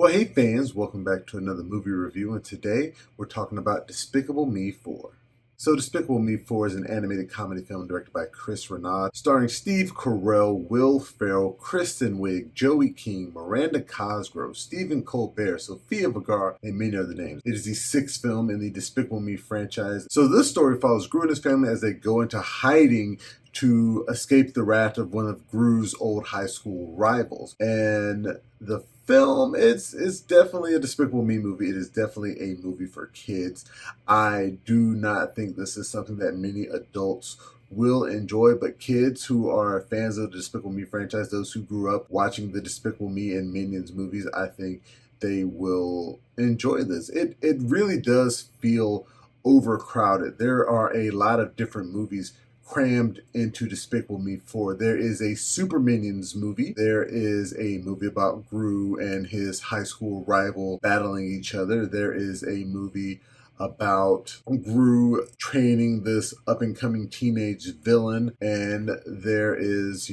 Well, hey fans, welcome back to another movie review, and today we're talking about Despicable Me 4. So Despicable Me 4 is an animated comedy film directed by Chris Renaud, starring Steve Carell, Will Ferrell, Kristen Wiig, Joey King, Miranda Cosgrove, Stephen Colbert, Sofía Vergara, and many other names. It is the sixth film in the Despicable Me franchise. So this story follows Gru and his family as they go into hiding to escape the wrath of one of Gru's old high school rivals. And the film, it's definitely a Despicable Me movie. It is definitely a movie for kids. I do not think this is something that many adults will enjoy, but kids who are fans of the Despicable Me franchise, those who grew up watching the Despicable Me and Minions movies, I think they will enjoy this. It really does feel overcrowded. There are a lot of different movies crammed into Despicable Me 4. There is a Super Minions movie. There is a movie about Gru and his high school rival battling each other. There is a movie about Gru training this up-and-coming teenage villain, and there is,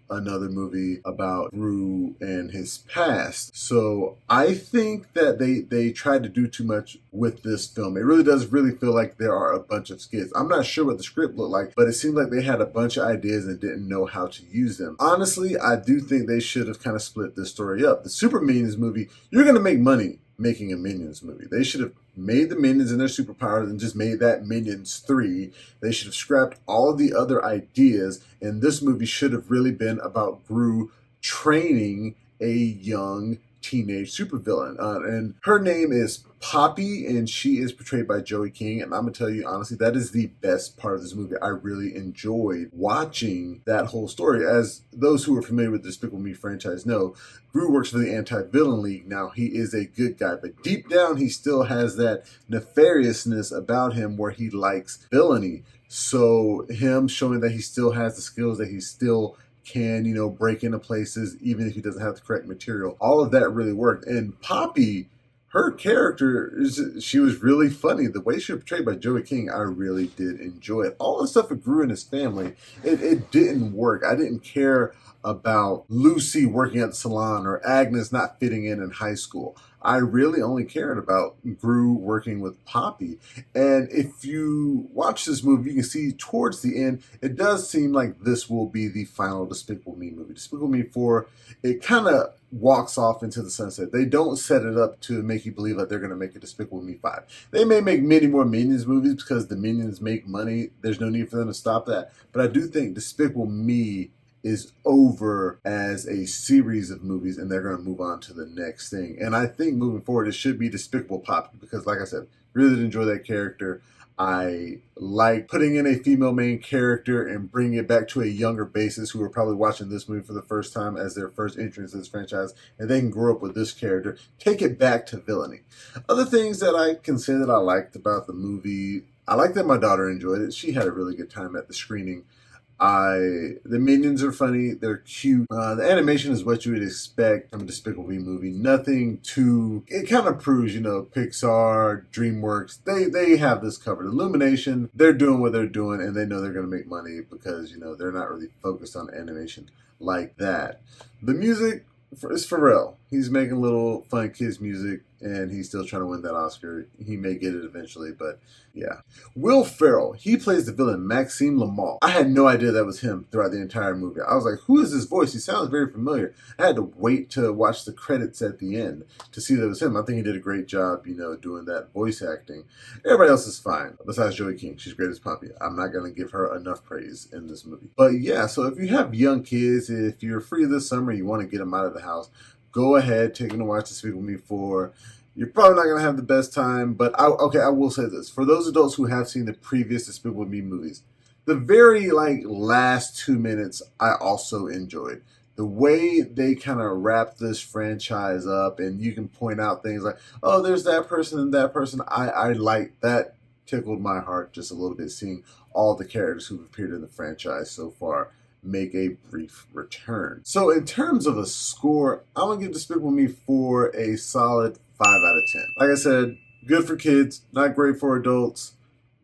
another movie about Gru and his past. So I think that they tried to do too much with this film. It really does feel like there are a bunch of skits. I'm not sure what the script looked like, but it seemed like they had a bunch of ideas and didn't know how to use them. Honestly, I do think they should have kind of split this story up. The Super Minions movie, you're going to make money making a Minions movie. They should have made the Minions and their superpowers and just made that Minions 3. They should have scrapped all of the other ideas, and this movie should have really been about Gru training a young teenage supervillain. And her name is Poppy, and she is portrayed by Joey King. And I'm going to tell you, honestly, that is the best part of this movie. I really enjoyed watching that whole story. As those who are familiar with the Despicable Me franchise know, Gru works for the Anti-Villain League. Now, he is a good guy, but deep down, he still has that nefariousness about him where he likes villainy. So him showing that he still has the skills, that he still can, break into places, even if he doesn't have the correct material. All of that really worked. And Poppy, her character, she was really funny. The way she was portrayed by Joey King, I really did enjoy it. All the stuff with Gru and his family, it didn't work. I didn't care about Lucy working at the salon or Agnes not fitting in high school. I really only cared about Gru working with Poppy. And if you watch this movie, you can see towards the end, it does seem like this will be the final Despicable Me movie. Despicable Me 4, it kind of walks off into the sunset. They don't set it up to make you believe that they're going to make a Despicable Me 5. They may make many more Minions movies because the Minions make money. There's no need for them to stop that. But I do think Despicable Me is over as a series of movies, and they're going to move on to the next thing. And I think moving forward, it should be Despicable Poppy, because like I said, really did enjoy that character. I like putting in a female main character and bringing it back to a younger basis who are probably watching this movie for the first time as their first entrance to this franchise, and they can grow up with this character, take it back to villainy. Other things that I can say that I liked about the movie, I like that my daughter enjoyed it. She had a really good time at the screening. The Minions are funny, they're cute. The animation is what you would expect from a Despicable Me movie. Nothing too, it kind of proves, Pixar, DreamWorks, they have this covered. Illumination, they're doing what they're doing, and they know they're going to make money because, they're not really focused on animation like that. The music is Pharrell. He's making little fun kids music, and he's still trying to win that Oscar. He may get it eventually, but yeah. Will Ferrell, he plays the villain Maxime Le Mal. I had no idea that was him throughout the entire movie. I was like, who is this voice? He sounds very familiar. I had to wait to watch the credits at the end to see that it was him. I think he did a great job, doing that voice acting. Everybody else is fine, besides Joey King. She's great as Poppy. I'm not going to give her enough praise in this movie. But yeah, so if you have young kids, if you're free this summer, you want to get them out of the house, go ahead, take them to watch Despicable Me 4. You're probably not going to have the best time, but I will say this. For those adults who have seen the previous Despicable Me movies, the very last 2 minutes I also enjoyed. The way they kind of wrap this franchise up, and you can point out things like, oh, there's that person and that person. I like that. Tickled my heart just a little bit, seeing all the characters who've appeared in the franchise so far make a brief return. So in terms of a score, I'm going to give Despicable Me 4 a solid 5 out of 10. Like I said, good for kids, not great for adults.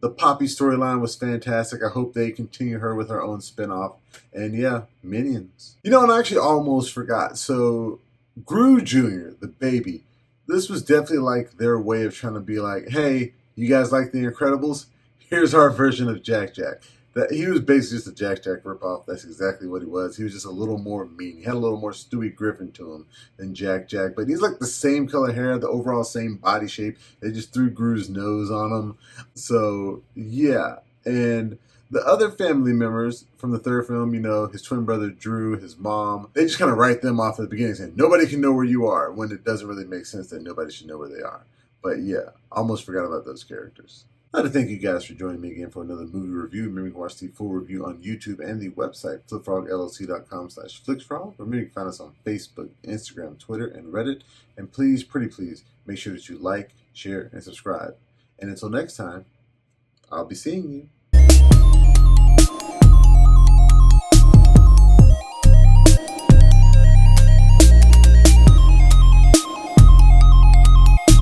The Poppy storyline was fantastic. I hope they continue her with her own spinoff. And yeah, Minions. And I actually almost forgot. So Gru Jr., the baby. This was definitely like their way of trying to be like, hey, you guys like The Incredibles? Here's our version of Jack Jack. That he was basically just a Jack Jack ripoff. That's exactly what he was. He was just a little more mean. He had a little more Stewie Griffin to him than Jack Jack. But he's like the same color hair, the overall same body shape. They just threw Gru's nose on him. So, yeah. And the other family members from the third film, his twin brother Drew, his mom, they just kind of write them off at the beginning saying, nobody can know where you are, when it doesn't really make sense that nobody should know where they are. But yeah, almost forgot about those characters. I'd like to thank you guys for joining me again for another movie review. Remember, you can watch the full review on YouTube and the website, flipfrogllc.com/flicksfrog. Remember, you can find us on Facebook, Instagram, Twitter, and Reddit. And please, pretty please, make sure that you like, share, and subscribe. And until next time, I'll be seeing you.